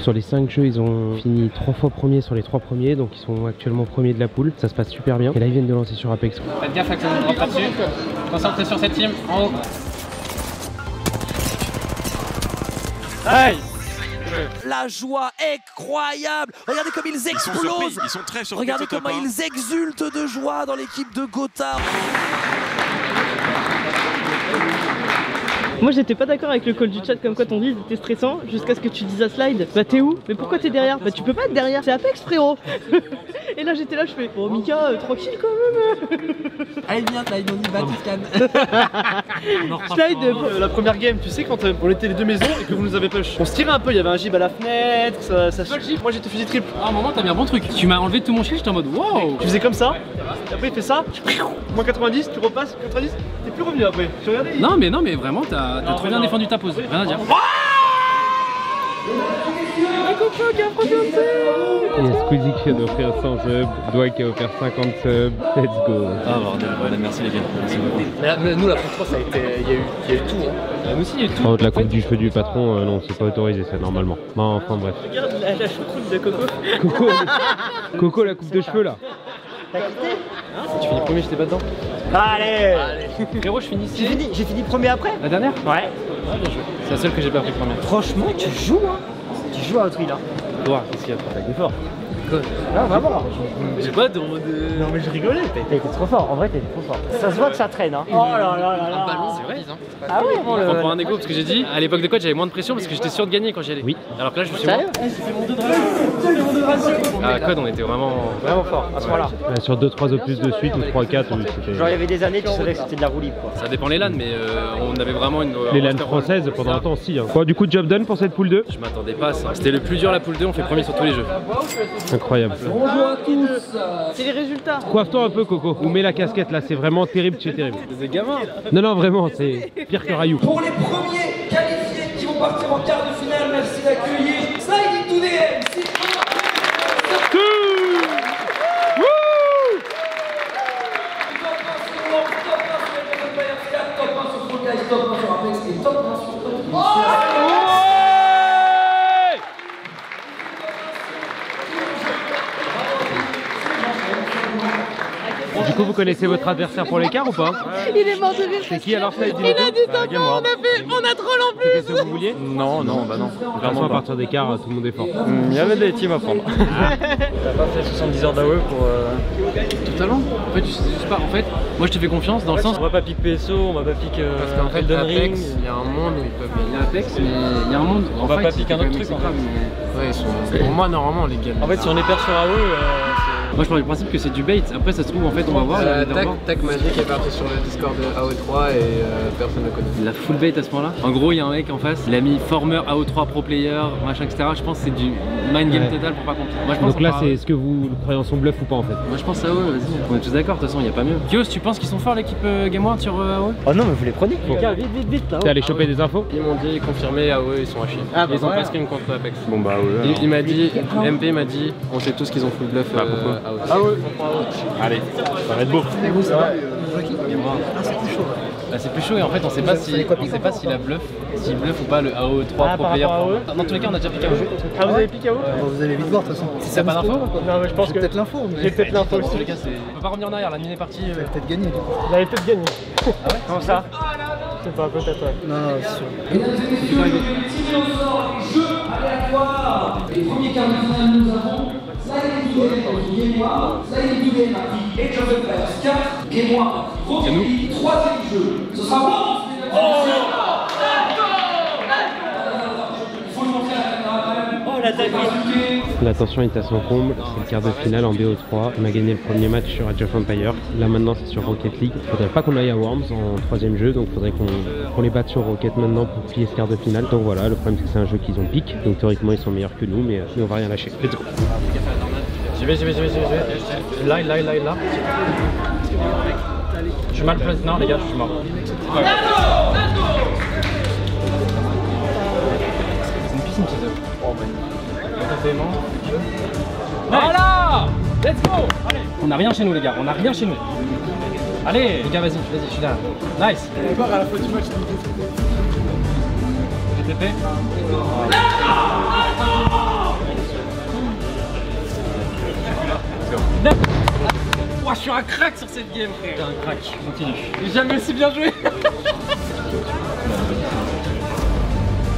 Sur les 5 jeux, ils ont fini 3 fois premiers sur les 3 premiers, donc ils sont actuellement premiers de la poule. Ça se passe super bien. Et là, ils viennent de lancer sur Apex. Faites gaffe à que ça ne rentre pas dessus. Concentrez sur cette team en haut. Hey! La joie incroyable. Regardez comme ils explosent. Ils sont très surpris. Regardez comment ils exultent de joie dans l'équipe de Gotha. Moi j'étais pas d'accord avec le call du chat comme quoi ton lead était stressant jusqu'à ce que tu dises à Slide. Bah t'es où? Mais pourquoi t'es derrière? Bah tu peux pas être derrière, c'est Apex frérot. Et là j'étais là, je fais bon Mika, tranquille quand même. Allez viens, là ils m'ont dit Batiscan. Slide, la première game, tu sais quand on était les deux maisons et que vous nous avez push. On se tirait un peu, il y avait un gib à la fenêtre, ça moi j'étais fusil triple. Ah, à un moment t'as mis un bon truc. Tu m'as enlevé tout mon shield, j'étais en mode wow. Tu faisais comme ça, Et après il fait ça, moins 90, tu repasses, 90, t'es plus revenu après. Tu regardais? Non mais vraiment t'as trop bien défendu ta pose, rien à dire. Il y a Squeezie qui vient d'offrir 100 subs, Dwight qui a offert 50 subs, let's go. Ah bordel, voilà, merci les gars, merci beaucoup. Mais nous la poule 3 ça a été, il y a eu tout. Hein. Nous aussi il y a eu tout. Par contre la coupe du cheveu du patron, non c'est pas autorisé ça normalement. Non enfin bref. Regarde la choucroute de Coco. Coco la coupe de cheveux là. T'as quitté? Si tu finis premier j'étais pas dedans. Allez. Frérot je finis ici. J'ai fini premier après. La dernière? Ouais. C'est la seule que j'ai pas pris première. Franchement, tu joues hein. Tu joues à Outry là. Toi, qu'est-ce qu'il y a? T'as été fort. Non, vraiment. J'ai pas de... Non, mais je rigolais. T'as été trop fort. En vrai, t'as été trop fort. Ça se voit que ça traîne. Hein. Oh là là là là. C'est vrai. Ah ouais. On prend un égo parce que j'ai dit à l'époque de coach j'avais moins de pression parce que j'étais sûr de gagner quand j'y allais. Oui. Alors que là je me suis mort. À code on était vraiment fort à ce moment-là. Sur 2-3 opus de suite ou 3-4 c'était. Genre il y avait des années tu savais que c'était de la roue libre quoi. Ça dépend les LAN mais on avait vraiment une. Les LAN françaises pendant un temps aussi. Hein. Bon, du coup job done pour cette poule 2. Je m'attendais pas à ça. C'était le plus dur la poule 2, on fait premier sur tous les jeux. Incroyable. Bonjour à tous. C'est les résultats. Coiffe-toi un peu Coco, ou mets la casquette là, c'est vraiment terrible, tu es terrible. Des gamins. Non vraiment, c'est pire que Rayou. Pour les premiers qualifiés qui vont partir en quart de finale, merci d'accueillir Sliding to the M. Top 1 sur Apex et top 1 sur Du coup, vous connaissez votre adversaire pour l'écart ou pas? Il est mort de rire. C'est qui alors ça? Il a dit top 1, on a troll en plus. C'était ce que vous vouliez? Non, bah non. De toute façon, à partir d'écart, tout le monde est fort. Il y avait des teams à prendre. T'as pas fait 70 heures d'AOE pour... Totalement. En fait, je sais juste pas. En fait, moi je te fais confiance dans le sens. On va pas pique PSO, on va pas pique parce qu'en fait, Elden Ring. Apex, il y a un monde où ils peuvent gagner Apex, mais Il y a un monde. On va pas piquer un autre truc en fait. Ouais, ils sont... Pour moi, normalement, on les gagne. En fait, si on est perd sur AOE, moi je pars du principe que c'est du bait. Après, ça se trouve, en fait, on va voir. Tac Magic est parti sur le Discord de AO3 et personne ne connaît. La full bait à ce point-là. En gros, il y a un mec en face, il a mis former AO3 pro player, machin, etc. Je pense que c'est du mind game total pour pas compter. Moi, je pense donc là, c'est est-ce que vous croyez en son bluff ou pas en fait? Moi je pense AOE, vas-y. On est tous d'accord, de toute façon, il n'y a pas mieux. Kios, tu penses qu'ils sont forts l'équipe Game One sur AOE? Oh non, mais vous les prenez. Les gars, vite là. T'es allé choper des infos? Ils m'ont dit confirmé AOE, ils sont à chier. Ah, bah, ils ont voilà. pas scrim contre Apex. Bon bah ouais. Il m'a dit, MP m'a dit, on sait tous qu'ils ont full bluff pourquoi AOE. Allez, ça va être beau. C'est plus chaud et en fait on sait pas s'il a bluff, s'il bluff ou pas le AO3 pro player. Dans tous les cas on a déjà piqué AO. Ah vous avez piqué AO? Vous allez vite voir de toute façon. Si t'as pas d'info? Non mais je pense que... Peut-être l'info. J'ai peut-être l'info Dans tous aussi. les cas on peut pas revenir en arrière, la mine est partie. Peut-être gagné. Il avait peut-être gagné. Ah ouais? Comment ça? Je sais pas, peut-être ouais. Non, c'est sûr. Mesdames et messieurs, tirez au sort les jeux aléatoires. Les premiers quarts de finale, nous avons Sliding to the M Game One, Sliding to the M a pris Age of Empires 4, Game One a pris Rocket League, troisième jeu. Ce sera bon. Il faut le montrer à la caméra quand même. Oh la dinguerie. La tension est à son comble, c'est le quart de finale en BO3. On a gagné le premier match sur Age of Empires. Là maintenant c'est sur Rocket League. Faudrait pas qu'on aille à Worms en troisième jeu, donc faudrait qu'on les batte sur Rocket maintenant pour plier ce quart de finale. Donc voilà, le problème c'est que c'est un jeu qu'ils ont pique, donc théoriquement ils sont meilleurs que nous, mais on va rien lâcher. Let's go. J'y vais. Là. Je suis mal placé. Non les gars, je suis mort. Ouais. C'est une piscine chez eux. Oh ben. Voilà! Let's go! Allez! On a rien chez nous les gars, on a rien chez nous. Allez les gars, vas-y, je suis là. Nice! À la fin du match, GTP. Ouah, je suis un crack sur cette game, frère! T'es un crack, continue. J'ai jamais aussi bien joué!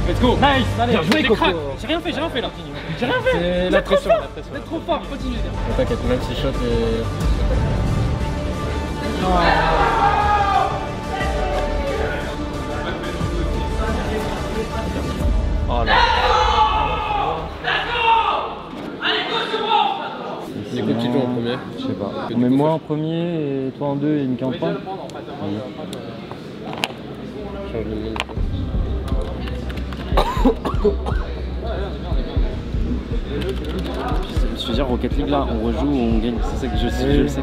Let's go! Nice! Allez, bien joué, Coco! J'ai rien fait là! J'ai rien fait! C'est la pression, Vous êtes trop fort, continue les gars! T'inquiète, même si shot et... Oh là! C'est quoi qui joue en premier? Je sais pas. Mais moi en premier et toi en deux et Nick en trois. Je veux dire, Rocket League là, on rejoue ou on gagne, c'est ça que je le sais.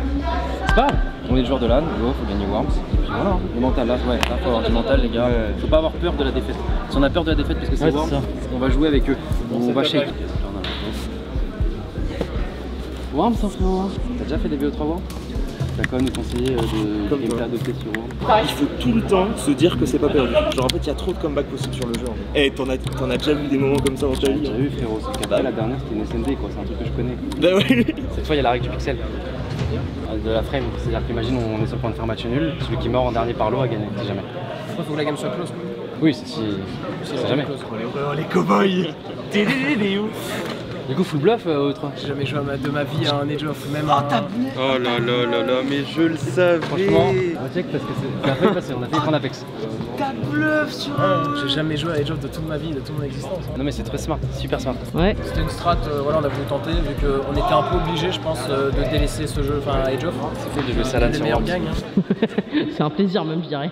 C'est pas. On est des joueurs de LAN, go, faut gagner Worms. Et puis voilà, le mental, là, ouais, là faut avoir du mental les gars. Faut pas avoir peur de la défaite. Si on a peur de la défaite parce que c'est Worms, on va jouer avec eux. On va shake. Worms, hein, frérot. T'as déjà fait des VO3 Worms? T'as quand même nous conseillé de gameplay adopté sur Worms. Il faut tout le temps se dire que c'est pas perdu. Genre en fait il y a trop de comebacks possibles sur le jeu. Eh t'en as déjà vu des moments comme ça dans ta vie? J'ai vu frérot, c'est qu'après la dernière c'était une SND quoi, c'est un truc que je connais. Bah ouais. Cette fois il y a la règle du pixel. De la frame, c'est-à-dire qu'imagine on est sur le point de faire match nul, celui qui meurt en dernier par lot a gagné, c'est jamais. Il faut que la game soit close. Oui, c'est jamais. Oh les cow-boys. Du coup, full bluff autre. J'ai jamais joué de ma vie à un edge off, même Oh là là là là, mais je le savais. Franchement, on va check parce que c'est failli passer, on a failli prendre Apex. T'as bluff sur un. J'ai jamais joué à edge off de toute ma vie, de toute mon existence. Non mais c'est très smart, super smart. Ouais. C'était une strat, voilà, on a voulu tenter vu qu'on était un peu obligé, je pense, de délaisser ce jeu, enfin edge off. C'est fait de jouer Salade sur meilleurs Worms. gagnent. C'est un plaisir même, je dirais.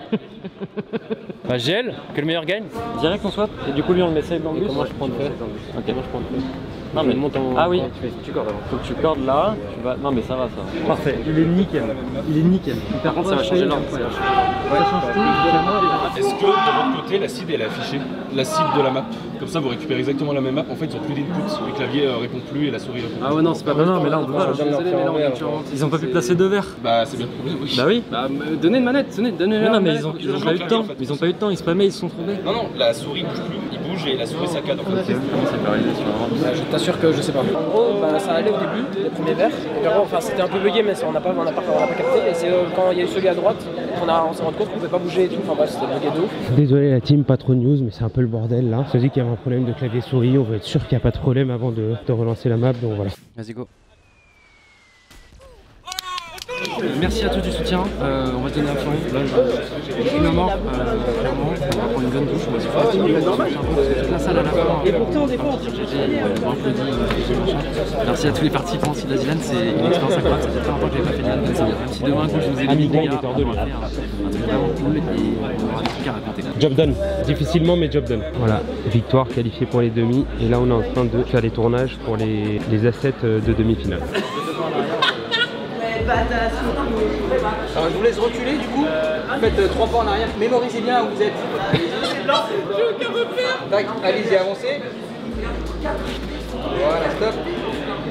Bah GL, que le meilleur gagne. Direct on swap. Et du coup lui on le met save dans le bus. Comment je prends le fait? Ok, moi je prends le fait. Non mais monte en... Ah oui, tu cordes avant. Faut que tu cordes là, tu vas... Non mais ça va ça. Parfait, il est nickel. Il est nickel. Par contre ça va changer l'ordre. Est-ce que de votre côté la cible elle est affichée? La cible de la map. Comme ça vous récupérez exactement la même map, en fait ils ont plus d'input. Le clavier répond plus et la souris répond plus. Ah ouais non c'est pas bon. Non mais là on peut pas. Ils ont pas pu placer deux verres. Bah c'est bien trouvé, oui. Bah oui. Bah donnez une manette, donnez une. Non mais ils ont pas eu le temps. Ils ont pas eu le temps, ils spammaient, ils se sont trompés. Non non, la souris bouge plus, il bouge et la souris saccade en fait. Je t'assure que je sais pas. En gros, bah, ça allait au début, les premiers verres. Et puis, enfin, c'était un peu bugué, mais on n'a pas capté. Et c'est quand il y a eu celui à droite, on s'est rendu compte qu'on pouvait pas bouger et tout. Enfin bref, c'était bugué de ouf. Désolé la team, pas trop de news, mais c'est un peu le bordel là. Ça dit qu'il y avait un problème de clavier souris. On veut être sûr qu'il n'y a pas de problème avant de relancer la map. Donc voilà. Vas-y go. Merci à tous du soutien, on va se donner à fond. Là, je suis mort, clairement, on va prendre une bonne douche, on va se faire toute la salle à la fin. Et pourtant, des fois, on merci à tous les participants aussi de la Zilan, c'est une expérience incroyable, ça fait très longtemps que je n'avais pas fait de Zilan. Même si demain, je vous ai mis des gars, on va faire un truc vraiment cool et on aura des trucs à raconter. Job done, difficilement mais job done. Voilà, victoire qualifiée pour les demi. Et là, on est en train de faire les tournages pour les assets de demi-finale. Alors, je vous laisse reculer du coup, faites 3 pas en arrière, mémorisez bien où vous êtes. Tac, allez-y, avancez. Voilà, stop.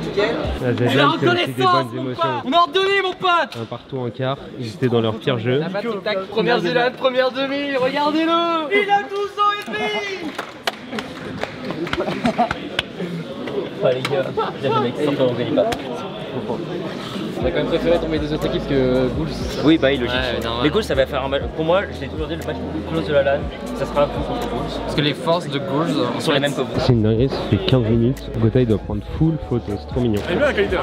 Nickel. La Zedlan, c'est aussi des bonnes émotions. On a ordonné mon pote. Un partout en quart, ils étaient dans leur pire jeu. Première Zilan, première demi, regardez-le. Il a 12 ans et demi. Oh les gars, j'ai mec, simplement on gagne pas. On a quand même préféré tomber des autres équipes que Ghouls. Oui, bah oui, logique. Les Ghouls, ça va faire un match. Pour moi, je l'ai toujours dit, le match le plus close de la LAN, ça sera un coup contre Ghouls. Parce que les forces de Ghouls sont les mêmes que vous. C'est une dinguerie, ça fait 15 minutes. Gotaï doit prendre full photo, c'est trop mignon. Elle est bien la qualité là.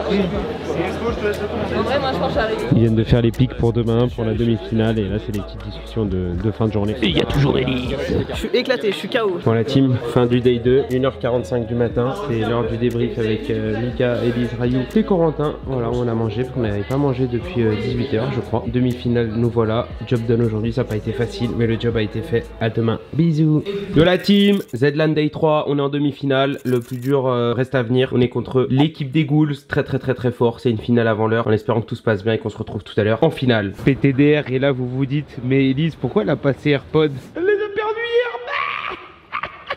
En vrai, moi je pense que j'arrive. Ils viennent de faire les pics pour demain, pour la demi-finale. Et là, c'est des petites discussions de fin de journée. Et il y a toujours des livres. Je suis éclaté, je suis KO. Pour la team, fin du day 2, 1h45 du matin. C'est l'heure du débrief avec Mika, Elise, Rayou et Corentin. Voilà, on a mangé parce qu'on n'avait pas mangé depuis 18h, je crois. Demi-finale, nous voilà. Job done aujourd'hui, ça n'a pas été facile, mais le job a été fait. À demain. Bisous. De la team, Zedlan Day 3, on est en demi-finale. Le plus dur reste à venir. On est contre l'équipe des Ghouls, très fort. C'est une finale avant l'heure, en espérant que tout se passe bien et qu'on se retrouve tout à l'heure en finale. PTDR, et là vous vous dites, mais Elise, pourquoi elle a passé AirPods? Elle les a perdus hier.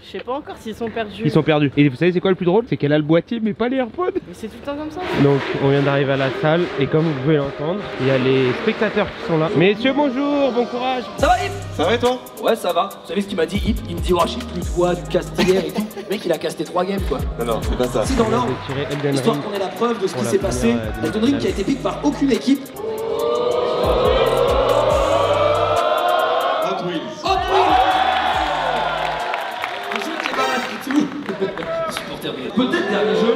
Je sais pas encore s'ils sont perdus. Ils sont perdus. Et vous savez c'est quoi le plus drôle? C'est qu'elle a le boîtier mais pas les AirPods. Mais c'est tout le temps comme ça. Donc on vient d'arriver à la salle et comme vous pouvez l'entendre, il y a les spectateurs qui sont là. Messieurs bonjour, bon courage. Ça va Hip? Ça va et toi? Ouais ça va. Vous savez ce qu'il m'a dit Hip? Il me dit oh j'ai plus de voix, du castière et tout. Le mec il a casté 3 games quoi. Non c'est pas ça. Si dans l'ordre, histoire qu'on ait la preuve de ce qui s'est passé. Elden Ring qui a été pick par aucune équipe. Hot Wheels. Hot Wheels. Un jeu qui est pas mal du tout. Peut-être dernier jeu.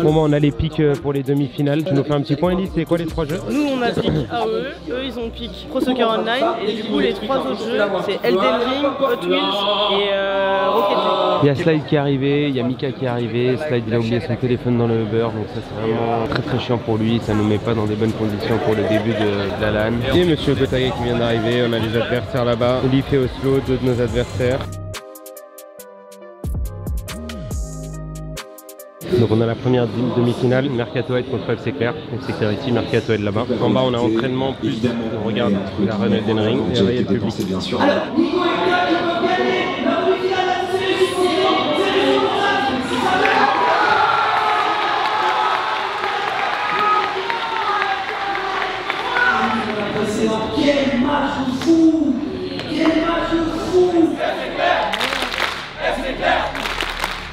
Bon bah on a les pics pour les demi-finales. Tu nous fais un petit point Elise, c'est quoi les 3 jeux? Nous on a pick AOE, eux ils ont pick Pro Soccer Online et du coup les 3 autres jeux c'est Elden Ring, Hot Wheels et Rocket League. Il y a Slide qui est arrivé, il y a Mika qui est arrivé. Slide il a oublié son téléphone dans le Uber, donc ça c'est vraiment très chiant pour lui. Ça nous met pas dans des bonnes conditions pour le début de la LAN. Et monsieur Gotaï qui vient d'arriver, on a les adversaires là-bas. Olif et Oslo, 2 de nos adversaires. Donc on a la première demi-finale, Mercatoed contre FC Clair, FC Clarity, Mercatoed là-bas. En bas on a entraînement plus, on regarde la run Elden Ring et là il y a le public. Alors, Nico et Claire qui peuvent gagner la demi-finale à quel match fou! Quel match fou! FC Clair! FC Clair!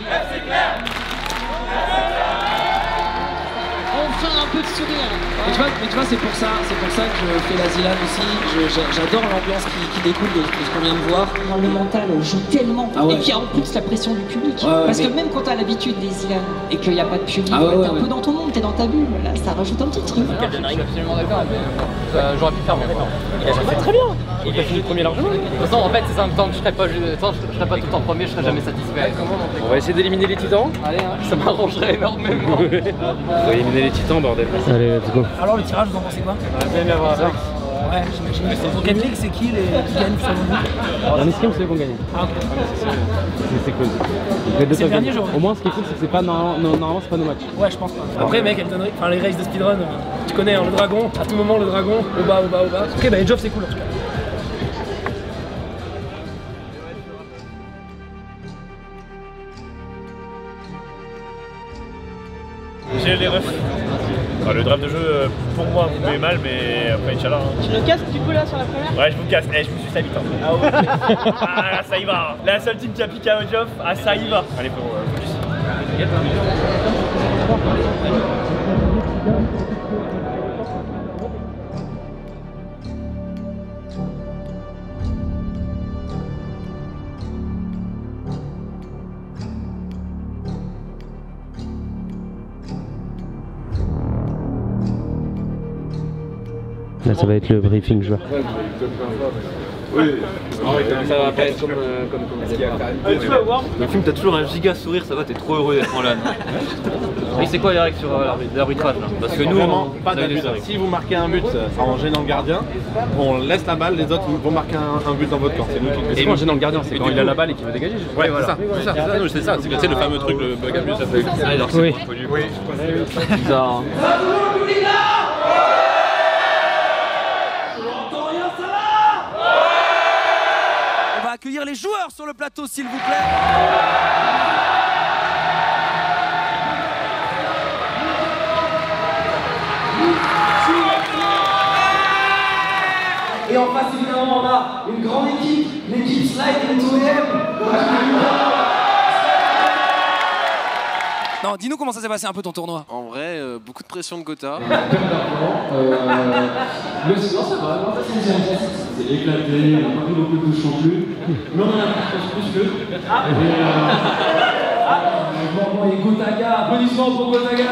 FC Clair! Enfin un peu de sourire. Mais tu vois, c'est pour ça que je fais la Zilan aussi. J'adore l'ambiance qui découle de ce qu'on vient de voir. Le mental joue tellement. Ah ouais. Et puis il y a en plus la pression du public. Parce que même quand t'as l'habitude des Zilan et qu'il n'y a pas de public, t'es un peu dans ton monde, t'es dans ta bulle. Là, ça rajoute un petit truc. Je suis absolument d'accord. J'aurais pu faire mieux. Il a fait très bien. Il a fini le premier largement. De toute façon, en fait, c'est ça. Tant que je serai pas tout le temps premier, je serai jamais satisfait. On va essayer d'éliminer les titans. Allez, ça m'arrangerait énormément. On va éliminer les titans, bordel. Allez, let's go. Alors le tirage, vous en pensez quoi? Bien avoir ça. Ouais, j'imagine. Pour Game League, c'est qui qui gagne selon vous? Dans l'escrime, c'est eux qui ont gagné. Ah, ok. C'est cool. C'est le dernier jour. Au moins, ce qui est cool, c'est que c'est pas normalement, c'est pas nos matchs. Ouais, je pense pas. Après, mec, Elden Ring, enfin les races de speedrun, tu connais hein, le dragon. À tout moment, le dragon, au bas. Ok, bah, Edge of, c'est cool en tout cas. J'ai les refs. Enfin, le draft de jeu, pour moi, vous met mal, mais après, Inch'Allah. Hein. Tu le casses du coup là sur la première? Ouais, je vous casse. Je vous suis sa bite. Hein. Ah ouais. Ah, là, ça y va. La seule team qui a piqué à Ojoff, ah, ça y va. Allez, pour focus. Là, ça va être le briefing joueur. Oui, ça va pas être comme le film, t'as toujours un giga sourire, ça va, t'es trop heureux d'être en LAN. Et c'est quoi les règles sur l'arbitrage là? Parce que nous, pas d'abus. Si vous marquez un but en gênant le gardien, on laisse la balle, les autres vont marquer un but dans votre camp. C'est nous qui. C'est quoi en gênant le gardien? C'est quand il a la balle et qu'il veut dégager. Ouais, voilà. C'est ça. C'est ça. C'est le fameux truc, le bug abus. Ah, alors c'est bizarre. Accueillir les joueurs sur le plateau s'il vous plaît. Et en face évidemment on a une grande équipe, l'équipe Slide into M. Non, dis-nous comment ça s'est passé un peu ton tournoi. En vrai, beaucoup de pression de Gotha. Mais sinon ça va, en fait c'est éclaté, on n'a pas pris beaucoup de touches non plus. Mais on en a plus que. Bon, et Gotaga, applaudissements pour Gotaga.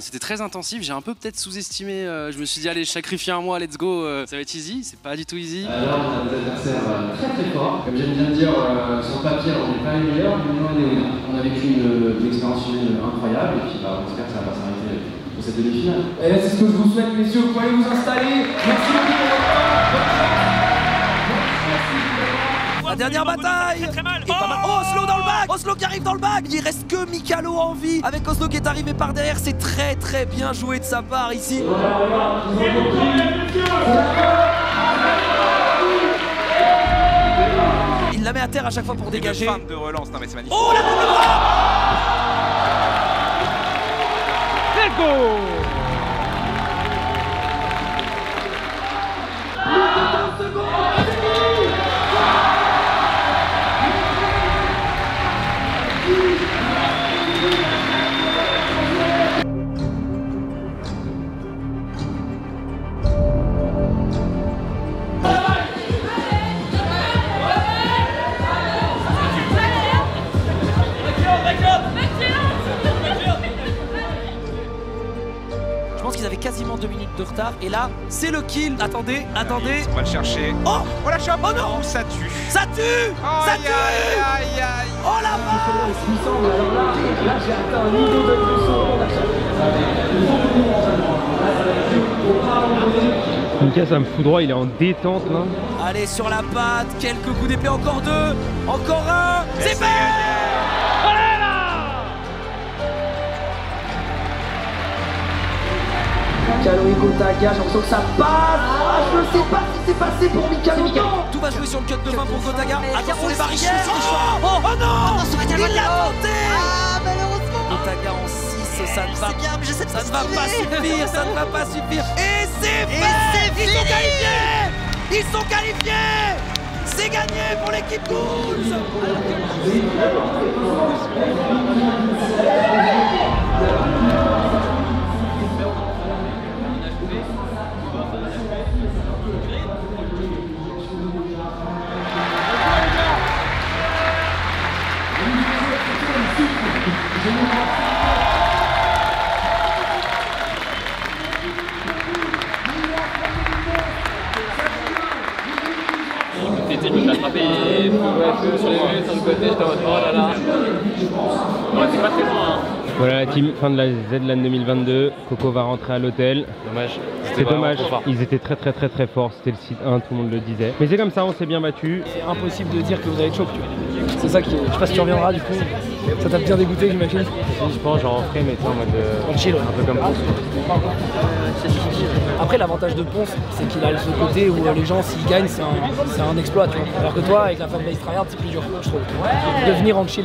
C'était très intensif, j'ai un peu peut-être sous-estimé, je me suis dit allez sacrifier un mois, let's go, ça va être easy, c'est pas du tout easy. Là on a des adversaires très très forts, comme j'aime bien dire, sur le papier on n'est pas les meilleurs, mais nous on a vécu une expérience humaine incroyable et puis on espère que ça va s'arrêter pour cette demi-finale. Et là c'est ce que je vous souhaite messieurs, vous pouvez aller vous installer, merci beaucoup pour votre temps. La dernière bataille. Très mal. Oh, Oslo dans le bac. Oslo qui arrive dans le bac. Il reste que Mikalo en vie. Avec Oslo qui est arrivé par derrière. C'est très très bien joué de sa part ici. Il la met à terre à chaque fois pour dégager. Une femme de relance. Non mais c'est magnifique. Oh la boule de droite. Let's go. Je pense qu'ils avaient quasiment 2 minutes de retard et là c'est le kill. Attendez. On va le chercher. Oh, oh la chope. Oh non, ça tue. Ça tue. Ça tue. Aïe. Oh la vache. Là j'ai atteint un niveau de Nickel. Mika, ça me fout droit, il est en détente là. Allez, sur la patte, quelques coups d'épée, encore deux, encore un. C'est fait. Allez là. Kaloï Gotaga, j'ai l'impression que ça passe. Ah, je ne sais pas si c'est passé pour Mika. Tout va jouer sur le cut de 20 pour Gotaga. Attention les barrières. Oh non, il l'a tenté. Ah, malheureusement. Gotaga en 6, ça ne va pas suffire, ça ne va pas suffire. Et c'est fait. Ils sont qualifiés. Ils sont qualifiés. C'est gagné pour l'équipe Ghouls. Je me suis attrapé sur les vues, sur le côté, j'étais en mode oh là là. Ouais, c'est pas très loin. Hein. Voilà la team, fin de la Z-Lan 2022. Coco va rentrer à l'hôtel. Dommage. C'est dommage, ils étaient très forts, c'était le site 1, tout le monde le disait. Mais c'est comme ça, on s'est bien battu. C'est impossible de dire que vous avez choc, tu vois. C'est ça qui est... Je sais pas si tu reviendras du coup. Ça t'a bien dégoûté, j'imagine. Je pense j'en referai, mais en mode chill, un peu comme Ponce. Après l'avantage de Ponce, c'est qu'il a ce côté où les gens s'ils gagnent c'est un exploit, tu vois. Alors que toi avec la fanbase tryhard c'est plus dur, je trouve. De venir en chill.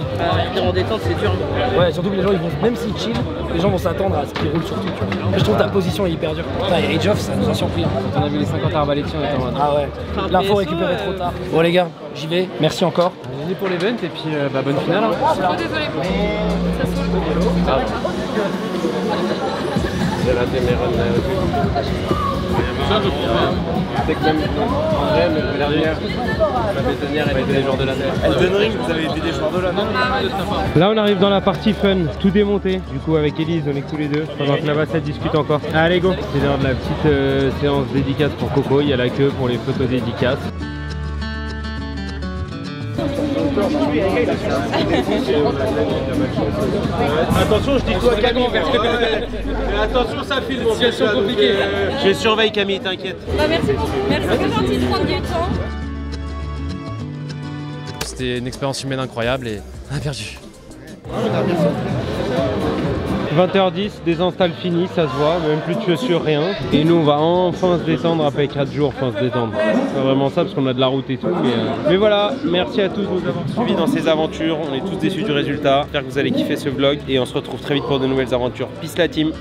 En détente c'est dur. Ouais, surtout que les gens ils vont, même s'ils chill, les gens vont s'attendre à ce qu'ils roulent surtout, tu vois. Je trouve ta position est hyper dure. Et Age of ça nous a surpris. Quand on a vu les 50 arbalétiens, on était en mode ah ouais. L'info récupérée trop tard. Bon les gars, j'y vais. Merci encore. Bienvenue pour l'event et puis bonne finale. Je suis désolée pour ça. J'ai raté mes runs c'était que même en vrai, mais dernière, la bétonnière elle était des joueurs de l'année. Elden Ring, vous avez été des joueurs de l'année. Là on arrive dans la partie fun, tout démonté. Du coup avec Elise on est tous les deux, pendant que là-bas ça discute encore. Allez go. C'est l'heure de la petite séance dédicace pour Coco, il y a la queue pour les photos dédicaces. Attention, je dis toi Camille. Attention, ça file. Situation compliquée. Je surveille Camille, t'inquiète. Bah merci, c'est gentil de prendre du temps. C'était une expérience humaine incroyable et on a perdu. 20h10, des installs finis, ça se voit, même plus de chaussures, rien. Et nous on va enfin se détendre après 4 jours, enfin se détendre. C'est pas vraiment ça parce qu'on a de la route et tout, mais voilà, merci à tous de nous avoir suivis dans ces aventures, on est tous déçus du résultat. J'espère que vous allez kiffer ce vlog et on se retrouve très vite pour de nouvelles aventures. Peace la team.